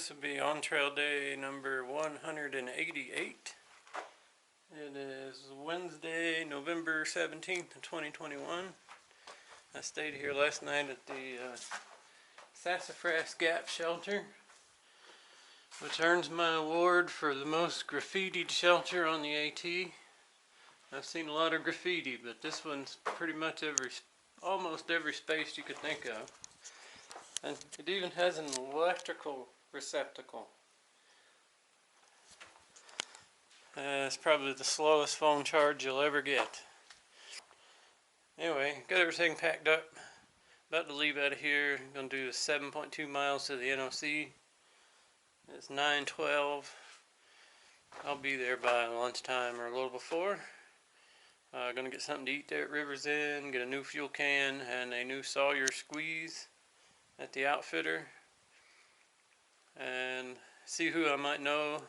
This will be on trail day number 188. It is Wednesday, November 17th, 2021. I stayed here last night at the Sassafras Gap shelter, which earns my award for the most graffitied shelter on the AT. I've seen a lot of graffiti, but this one's pretty much almost every space you could think of. And it even has an electrical receptacle. It's probably the slowest phone charge you'll ever get. Anyway, got everything packed up. About to leave out of here. Gonna do 7.2 miles to the NOC. It's 9:12. I'll be there by lunchtime or a little before. Gonna get something to eat there at River's End, get a new fuel can and a new Sawyer squeeze at the outfitter, and see who I might know.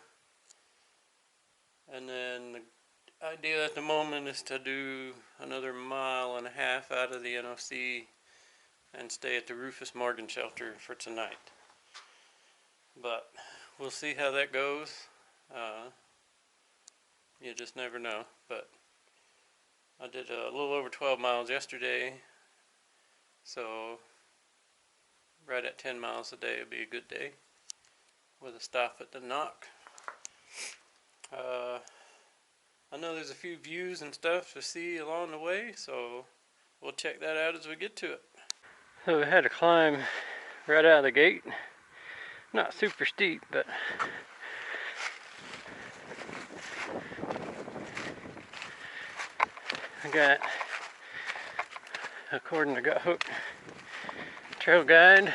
And then the idea at the moment is to do another 1.5 miles out of the NOC and stay at the Rufus Morgan shelter for tonight. But we'll see how that goes. You just never know. But I did a little over 12 miles yesterday, so right at 10 miles a day would be a good day with a stop at the Knock. I know there's a few views and stuff to see along the way, so we'll check that out as we get to it. So we had to climb right out of the gate. Not super steep, but I got, according to Got Hook Trail Guide,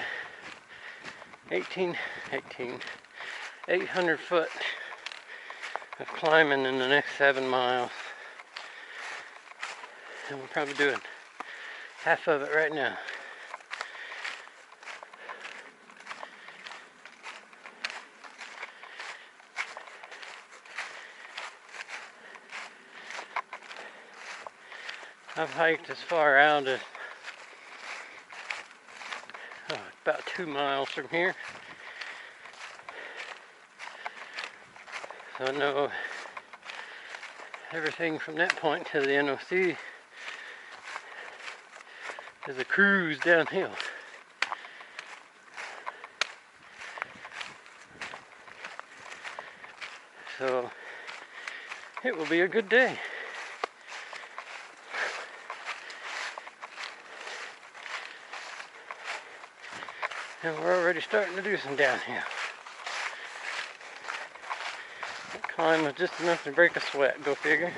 800 foot of climbing in the next 7 miles. And we're probably doing half of it right now. I've hiked as far out as about 2 miles from here. So I know everything from that point to the NOC is a cruise downhill. So it will be a good day. And we're already starting to do some downhill. That climb was just enough to break a sweat, go figure.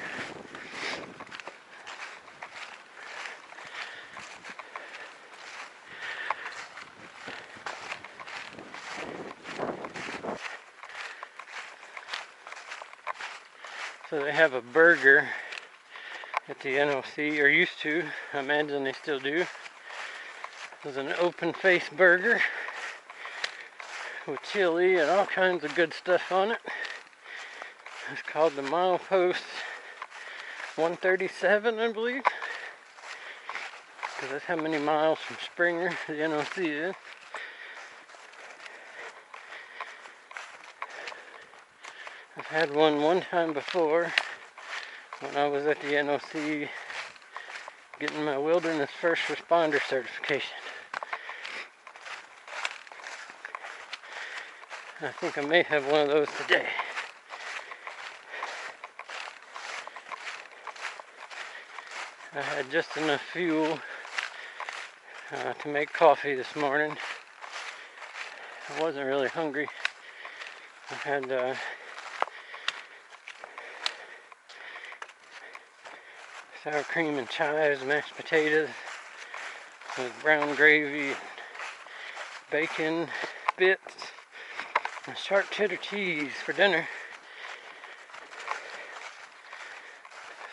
So they have a burger at the NOC, or used to. I imagine they still do. It was an open face burger with chili and all kinds of good stuff on it. It's called the Milepost 137, I believe, because that's how many miles from Springer the NOC is. I've had one time before when I was at the NOC getting my wilderness first responder certification. I think I may have one of those today. I had just enough fuel to make coffee this morning. I wasn't really hungry. I had sour cream and chives, mashed potatoes with brown gravy, bacon bits, and sharp cheddar cheese for dinner.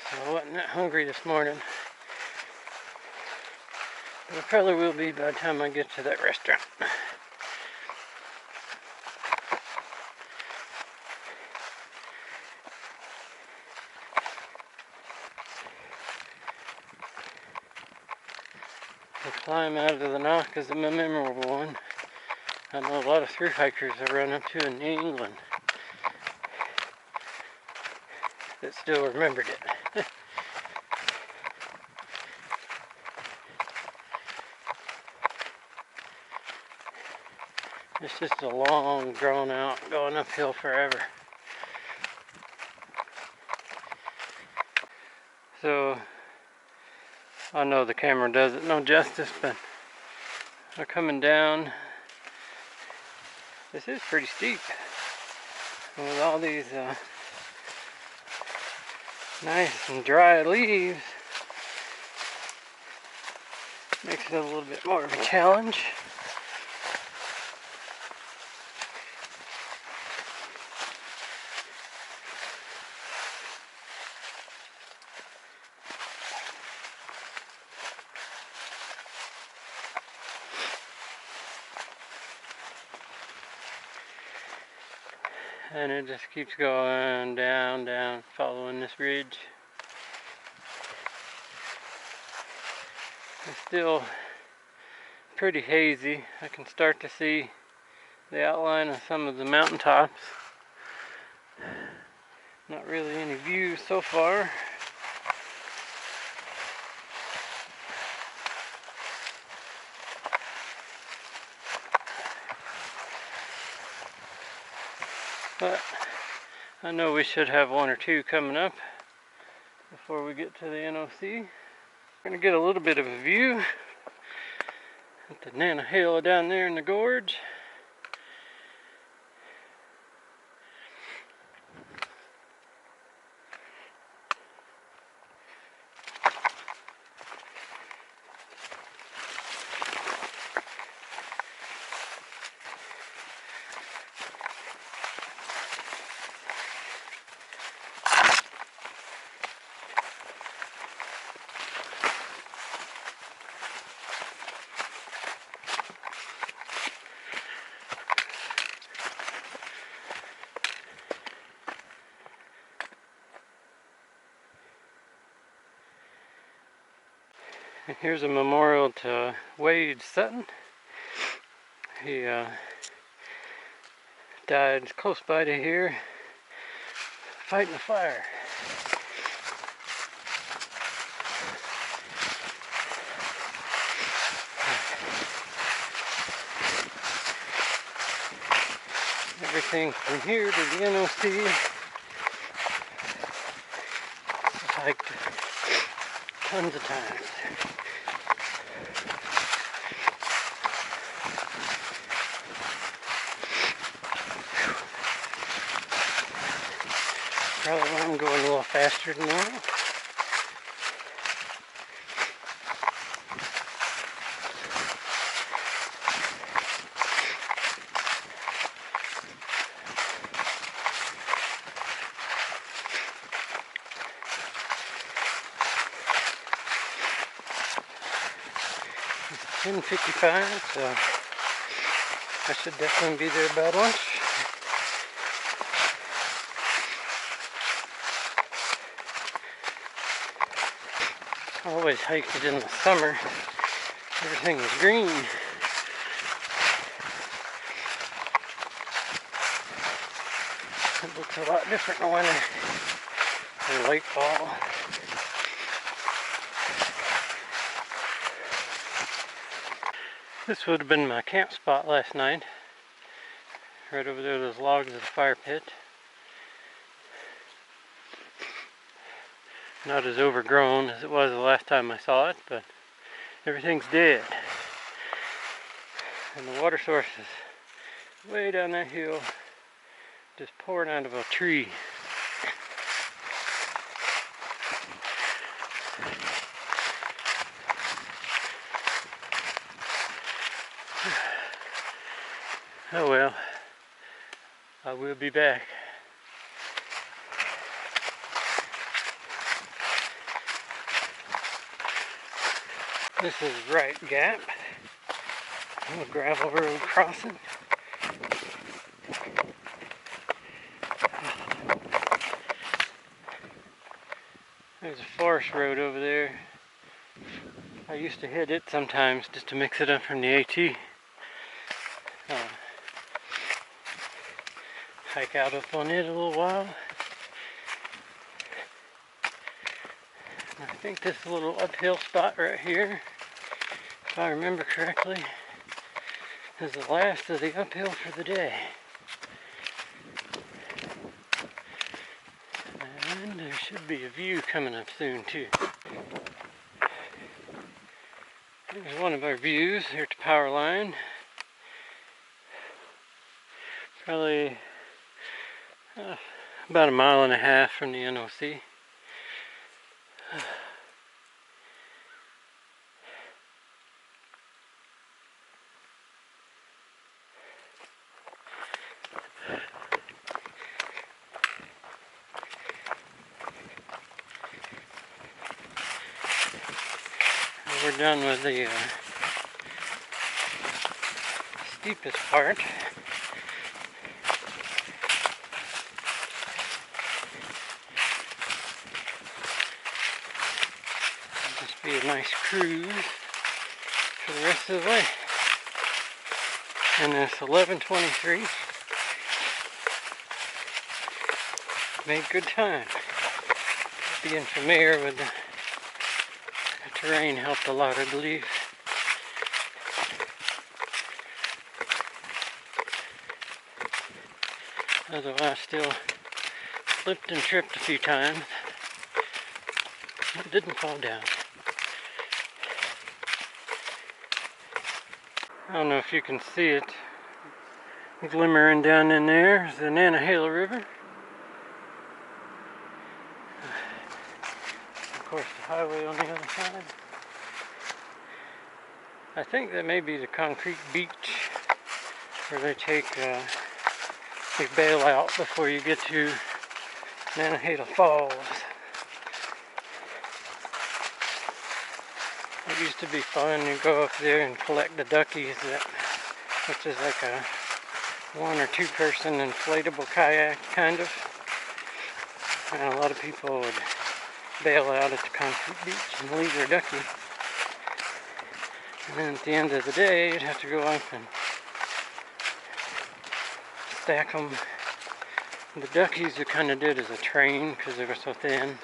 So I wasn't that hungry this morning. But I probably will be by the time I get to that restaurant. The climb out of the Knock is a memorable one. I know a lot of through hikers I run up to in New England that still remembered it. It's just a long, drawn out, going uphill forever. So, I know the camera does it no justice, but we're coming down. This is pretty steep. And with all these nice and dry leaves, makes it a little bit more of a challenge. And it just keeps going down, down, following this ridge. It's still pretty hazy. I can start to see the outline of some of the mountaintops. Not really any views so far. But I know we should have one or two coming up before we get to the NOC. We're going to get a little bit of a view at the Nantahala down there in the gorge. And here's a memorial to Wade Sutton. He died close by to here, fighting a fire. Everything from here to the NOC, I've hiked tons of times. Probably why I'm going a little faster than normal. It's 10:55, so I should definitely be there by lunch. I always hiked it in the summer. Everything was green. It looks a lot different in the winter or late fall. This would have been my camp spot last night. Right over there, those logs of the fire pit. Not as overgrown as it was the last time I saw it, but everything's dead. And the water source is way down that hill, just pouring out of a tree. Oh well, I will be back. This is Right Gap, a gravel road crossing. There's a forest road over there. I used to hit it sometimes just to mix it up from the AT. out up on it a little while. And I think this little uphill spot right here, if I remember correctly, is the last of the uphill for the day. And there should be a view coming up soon too. Here's one of our views here at the power line. Probably about 1.5 miles from the NOC. We're done with the steepest part. It'll just be a nice cruise for the rest of the way. And it's 11:23. Made good time. Being familiar with the terrain helped a lot, I believe. Otherwise, still slipped and tripped a few times. It didn't fall down. I don't know if you can see it glimmering down in there. It's the Nantahala River. Of course, the highway on the other side. I think that may be the concrete beach where they they bail out before you get to Nantahala Falls. It used to be fun. You go up there and collect the duckies, which is like a 1 or 2 person inflatable kayak kind of. And a lot of people would bail out at the concrete beach and leave their ducky. And then at the end of the day, you'd have to go up and stack them. The duckies you kind of did as a train because they were so thin.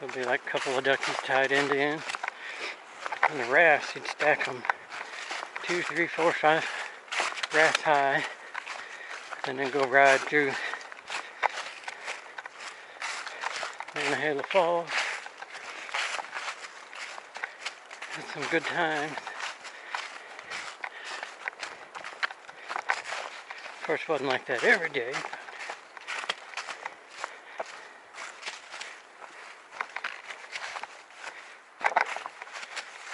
There'll be like a couple of duckies tied end to end. And the rafts, you'd stack them 2, 3, 4, 5 rafts high, and then go ride through Nantahala Falls. Had some good times. Of course, it wasn't like that every day.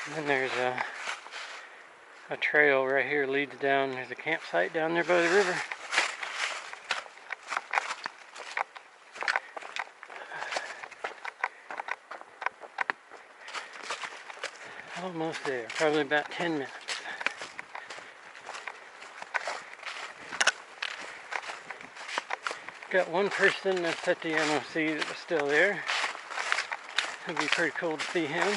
And then there's a trail right here leads down. There's a campsite down there by the river. Almost there, probably about 10 minutes. Got one person that's at the NOC that was still there. It'd be pretty cool to see him.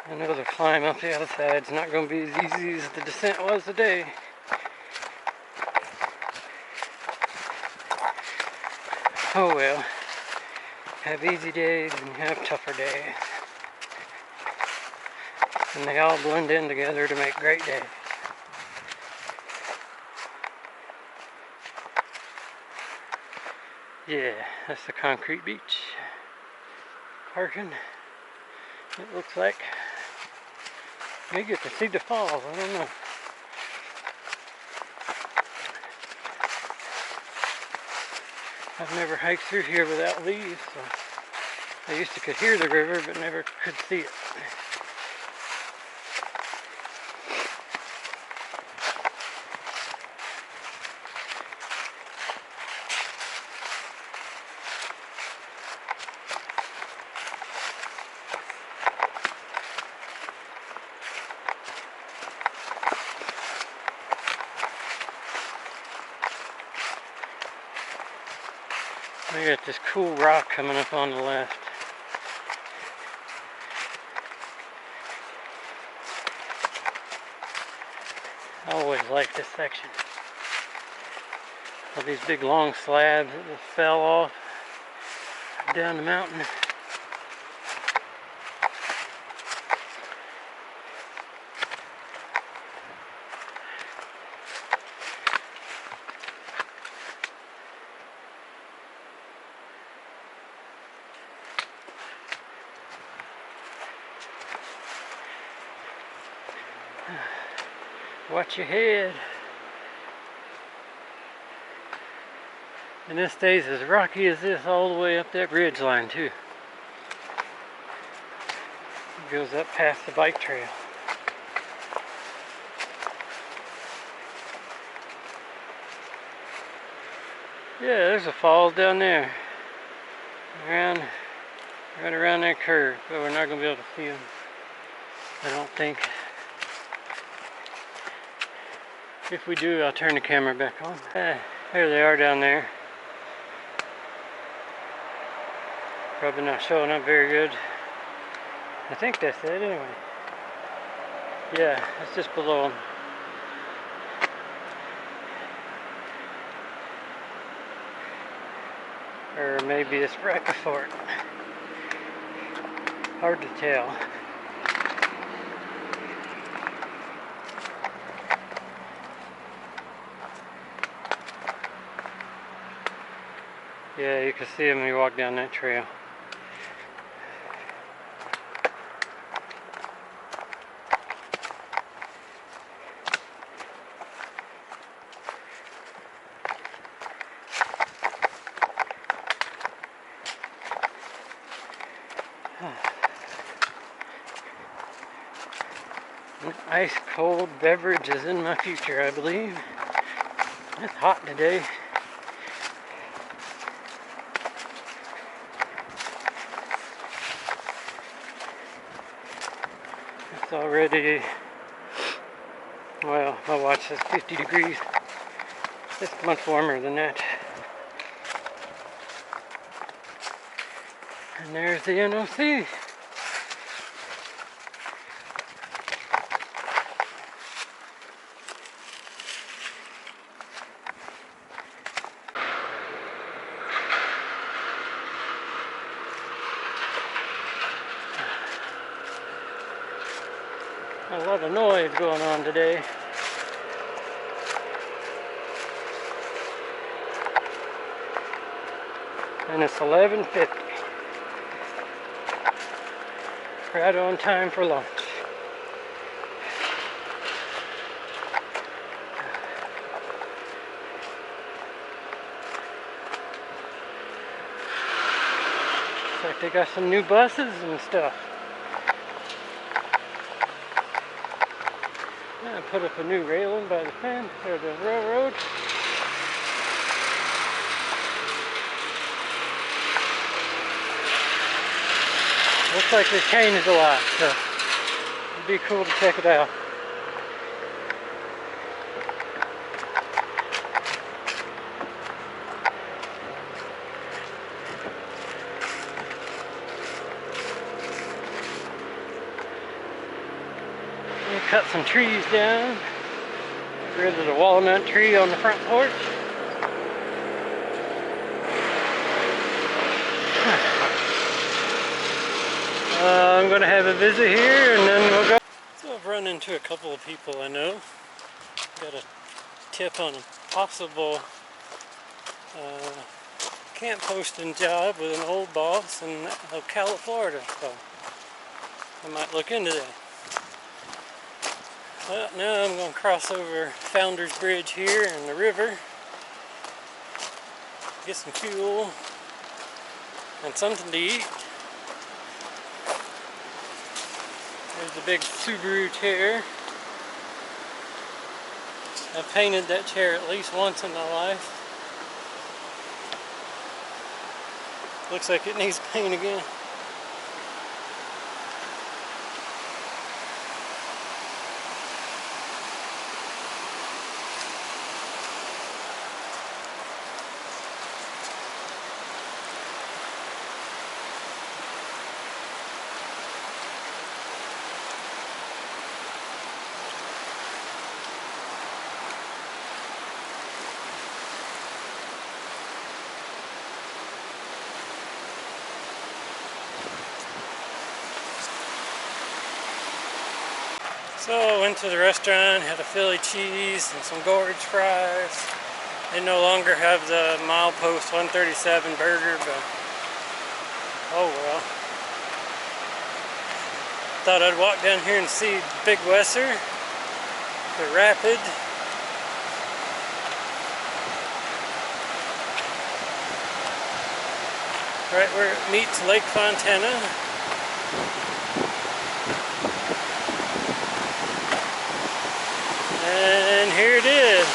I know the climb up the other side's not going to be as easy as the descent was today. Oh well. Have easy days and have tougher days. And they all blend in together to make great days. Yeah, that's the concrete beach. Parking. It looks like we get to see the falls. I don't know. I've never hiked through here without leaves, so I used to could hear the river but never could see it. We got this cool rock coming up on the left. I always liked this section. All these big long slabs that just fell off down the mountain. Watch your head. And this stays as rocky as this all the way up that ridge line too. It goes up past the bike trail. Yeah, there's a falls down there. Right around that curve, but we're not going to be able to see them, I don't think. If we do, I'll turn the camera back on. There they are down there. Probably not showing up very good. I think that's it anyway. Yeah, it's just below them. Or maybe it's right before it. Hard to tell. Yeah, you can see them when you walk down that trail. An ice cold beverage is in my future, I believe. It's hot today. It's already, well, my watch says 50 degrees. It's much warmer than that. And there's the NOC. A lot of noise going on today. And it's 11:50. Right on time for lunch. Looks like they got some new buses and stuff. I put up a new railing by the fence or the railroad. Looks like they changed a lot, so it'd be cool to check it out. Cut some trees down. Get rid of the walnut tree on the front porch. I'm going to have a visit here and then we'll go. So I've run into a couple of people I know. Got a tip on a possible camp posting job with an old boss in Ocala, Florida. So I might look into that. Well, now I'm going to cross over Founder's Bridge here in the river, get some fuel and something to eat. There's the big Subaru chair. I've painted that chair at least once in my life. Looks like it needs paint again. So I went to the restaurant, had a Philly cheese and some gorge fries. They no longer have the milepost 137 burger, but oh well. Thought I'd walk down here and see Big Weisser, the rapid. Right where it meets Lake Fontana. And here it is.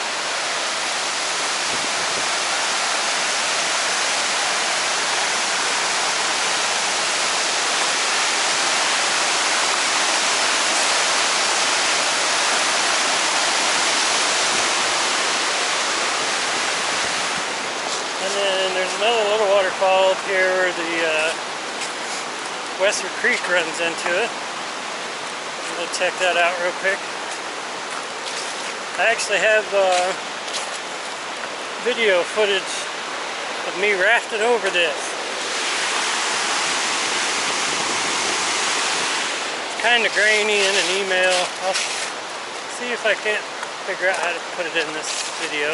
And then there's another little waterfall up here where the Weisser Creek runs into it. We'll check that out real quick. I actually have video footage of me rafting over this. It's kind of grainy in an email. I'll see if I can't figure out how to put it in this video.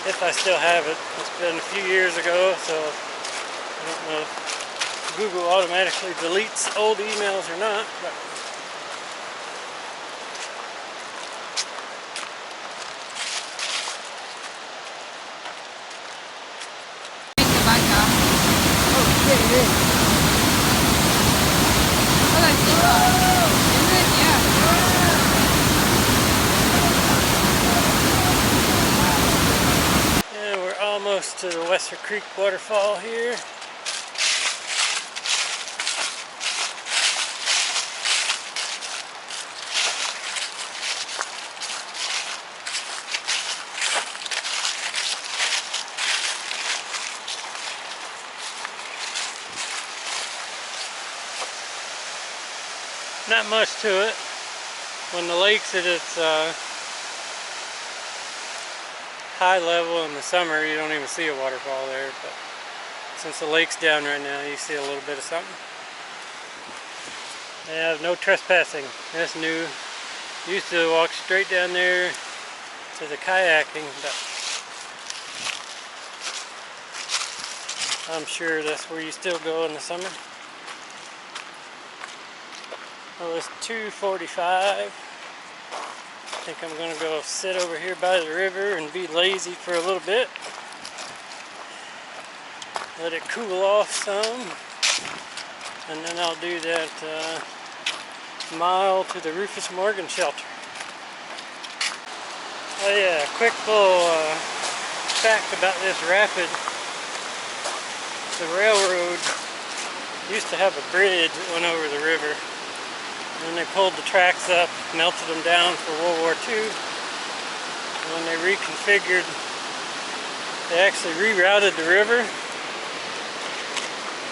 If I still have it. It's been a few years ago, so I don't know if Google automatically deletes old emails or not, but yeah, we're almost to the Weisser Creek waterfall here. Not much to it. When the lake's at its high level in the summer, you don't even see a waterfall there, but since the lake's down right now, you see a little bit of something. They have no trespassing. That's new. Used to walk straight down there to the kayaking, but I'm sure that's where you still go in the summer. Well, it's 2:45. I think I'm gonna go sit over here by the river and be lazy for a little bit. Let it cool off some. And then I'll do that mile to the Rufus Morgan shelter. Oh yeah, quick little fact about this rapid. The railroad used to have a bridge that went over the river. And they pulled the tracks up, melted them down for World War II. And when they reconfigured, they actually rerouted the river.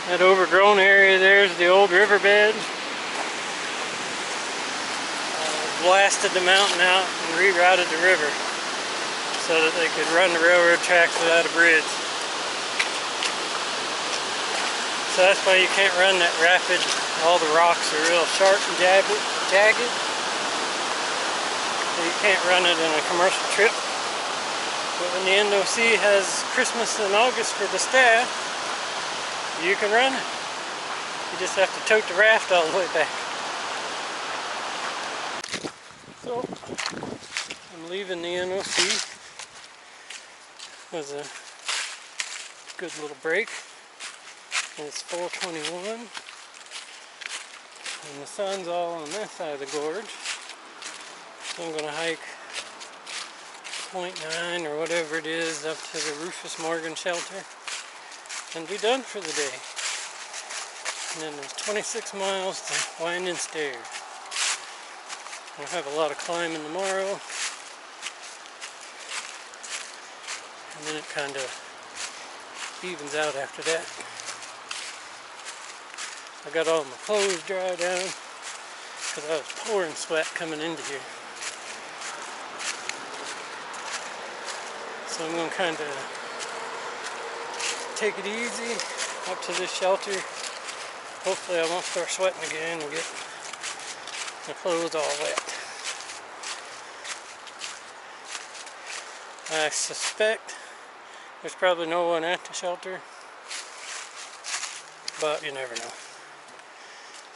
That overgrown area there is the old riverbed. Blasted the mountain out and rerouted the river so that they could run the railroad tracks without a bridge. So that's why you can't run that rapid. All the rocks are real sharp and jagged. So you can't run it in a commercial trip. But when the NOC has Christmas in August for the staff, you can run it. You just have to tote the raft all the way back. So, I'm leaving the NOC. It was a good little break. And it's 4:21. And the sun's all on that side of the gorge. So I'm going to hike 0.9 or whatever it is up to the Rufus Morgan shelter and be done for the day. And then there's 26 miles to Winding Stairs. I'll have a lot of climbing tomorrow. And then it kind of evens out after that. I got all my clothes dried down because I was pouring sweat coming into here. So I'm going to kind of take it easy up to this shelter Hopefully I won't start sweating again and get my clothes all wet. I suspect there's probably no one at the shelter, but you never know.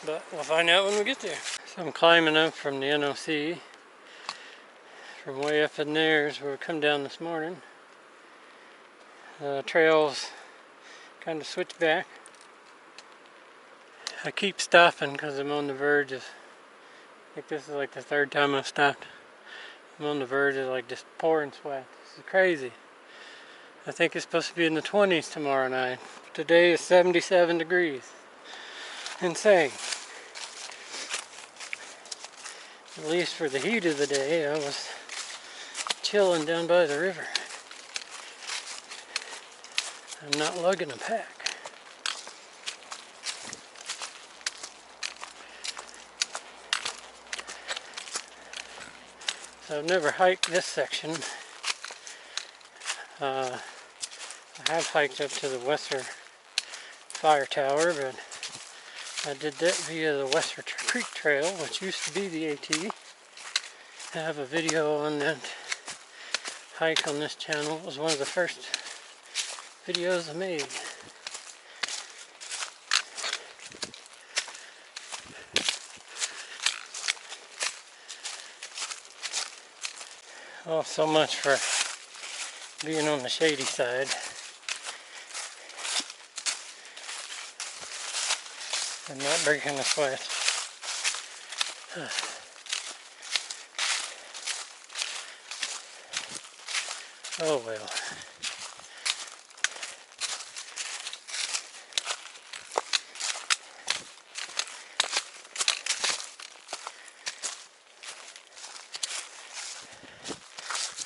But we'll find out when we get there. So I'm climbing up from the NOC. From way up in there is where we come down this morning. Trails kind of switch back. I keep stopping because I'm on the verge of, I think this is like the third time I've stopped. I'm on the verge of like just pouring sweat. This is crazy. I think it's supposed to be in the 20s tomorrow night. Today is 77 degrees. Insane. At least for the heat of the day, I was chilling down by the river. I'm not lugging a pack. So I've never hiked this section. I have hiked up to the Weisser fire tower, but I did that via the Weisser Creek Trail, which used to be the AT. I have a video on that hike on this channel. It was one of the first videos I made. Oh, so much for being on the shady side. And not breaking a sweat. Oh well.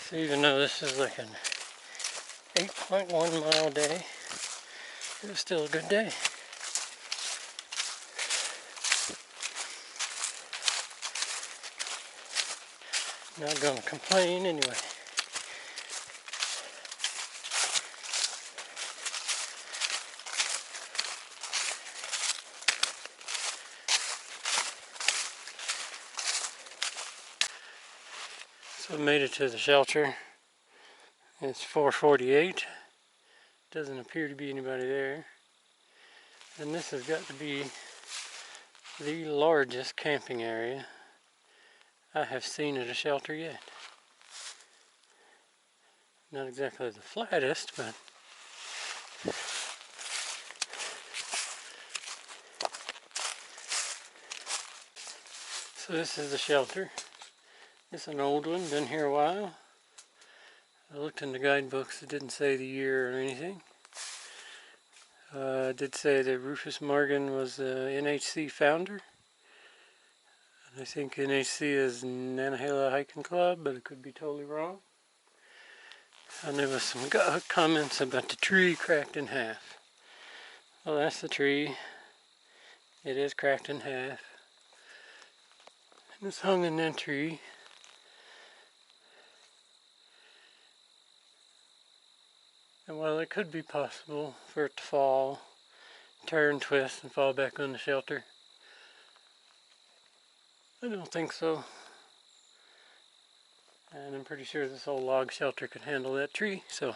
So even though this is like an 8.1 mile day, it was still a good day. Not gonna complain anyway. So I made it to the shelter. It's 4:48. Doesn't appear to be anybody there. And this has got to be the largest camping area I have seen at a shelter yet. Not exactly the flattest, but so this is the shelter. It's an old one, been here a while. I looked in the guidebooks, it didn't say the year or anything. It did say that Rufus Morgan was the NHC founder. I think NHC is Nantahala Hiking Club, but it could be totally wrong. And there was some comments about the tree cracked in half. Well, that's the tree. It is cracked in half. And it's hung in that tree. And while it could be possible for it to fall, turn, twist, and fall back on the shelter, I don't think so. And I'm pretty sure this old log shelter could handle that tree, so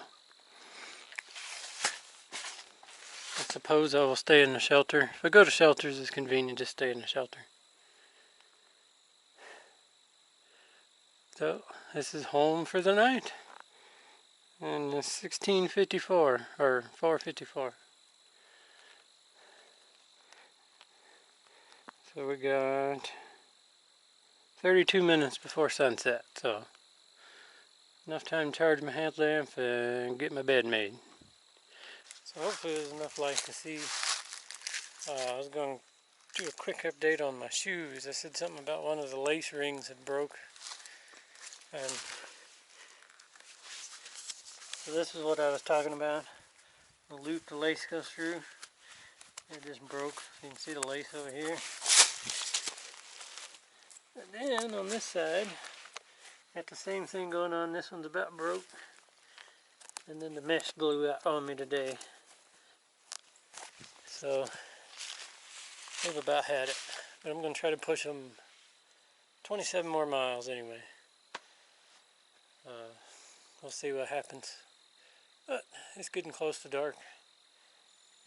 I suppose I will stay in the shelter. If I go to shelters, it's convenient to stay in the shelter. So, this is home for the night. And it's 16:54, or 4:54. So we got 32 minutes before sunset, so enough time to charge my headlamp and get my bed made. So hopefully there's enough light to see. I was going to do a quick update on my shoes. I said something about one of the lace rings had broke. And so this is what I was talking about. The loop the lace goes through. It just broke. You can see the lace over here. And then on this side, got the same thing going on. This one's about broke. And then the mesh blew out on me today. So We've about had it, but I'm going to try to push them 27 more miles anyway. We'll see what happens. But it's getting close to dark.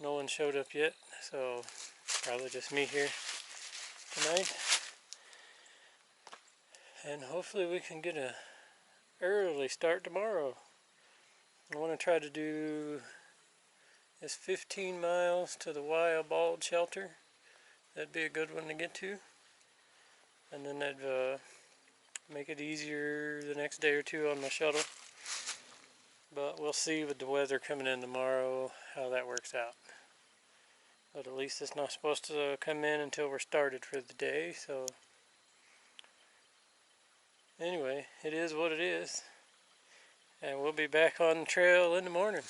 No one showed up yet, so probably just me here tonight. And hopefully we can get a early start tomorrow. I want to try to do this 15 miles to the Wild Bald Shelter. That'd be a good one to get to. And then that'd make it easier the next day or two on my shuttle. But we'll see with the weather coming in tomorrow how that works out. But at least it's not supposed to come in until we're started for the day, so anyway, it is what it is. And we'll be back on the trail in the morning.